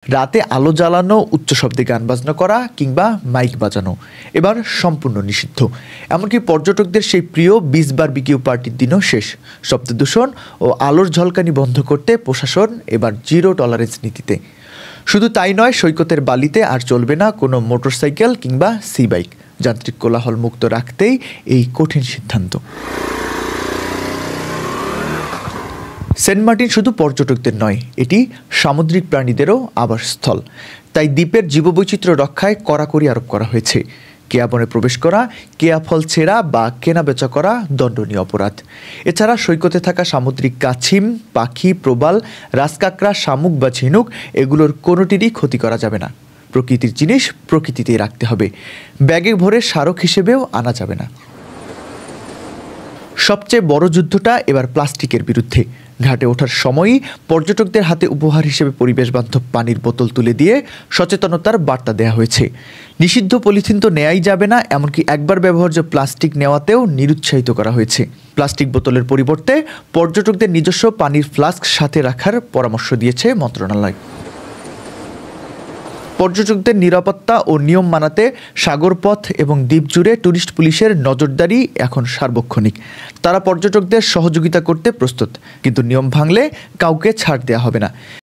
রাতে আলো জ্বালানো, উচ্চ শব্দে গান বাজনা করা কিংবা মাইক বাজানো এবার সম্পূর্ণ নিষিদ্ধ। এমনকি পর্যটকদের সেই প্রিয় বিচ বারবিকিউ পার্টির দিনও শেষ। শব্দ দূষণ ও আলোর ঝলকানি বন্ধ করতে প্রশাসন এবার জিরো টলারেন্স নীতিতে। শুধু তাই নয়, সৈকতের বালিতে আর চলবে না কোনো মোটরসাইকেল কিংবা সি বাইক। যান্ত্রিক কোলাহল মুক্ত রাখতেই এই কঠিন সিদ্ধান্ত। সেন্ট মার্টিন শুধু পর্যটকদের নয়, এটি সামুদ্রিক প্রাণীদেরও আবাসস্থল। তাই দ্বীপের জীববৈচিত্র্য রক্ষায় কড়াকড়ি আরোপ করা হয়েছে। কেয়া বনে প্রবেশ করা, কেয়া ফল ছেঁড়া বা কেনা বেচা করা দণ্ডনীয় অপরাধ। এছাড়া সৈকতে থাকা সামুদ্রিক কাছিম, পাখি, প্রবাল, রাজকাঁকড়া, শামুক বা ঝিনুক এগুলোর কোনোটিরই ক্ষতি করা যাবে না। প্রকৃতির জিনিস প্রকৃতিতেই রাখতে হবে। ব্যাগে ভরে স্মারক হিসেবেও আনা যাবে না। সবচেয়ে বড় যুদ্ধটা এবার প্লাস্টিকের বিরুদ্ধে। ঘাটে ওঠার সময়ই পর্যটকদের হাতে উপহার হিসেবে পরিবেশবান্ধব পানির বোতল তুলে দিয়ে সচেতনতার বার্তা দেওয়া হয়েছে। নিষিদ্ধ পলিথিন তো নেয়াই যাবে না, এমনকি একবার ব্যবহার্য প্লাস্টিক নেওয়াতেও নিরুৎসাহিত করা হয়েছে। প্লাস্টিক বোতলের পরিবর্তে পর্যটকদের নিজস্ব পানির ফ্লাস্ক সাথে রাখার পরামর্শ দিয়েছে মন্ত্রণালয়। পর্যটকদের নিরাপত্তা ও নিয়ম মানাতে সাগরপথ এবং দ্বীপ জুড়ে ট্যুরিস্ট পুলিশের নজরদারি এখন সার্বক্ষণিক। তারা পর্যটকদের সহযোগিতা করতে প্রস্তুত, কিন্তু নিয়ম ভাঙলে কাউকে ছাড় দেওয়া হবে না।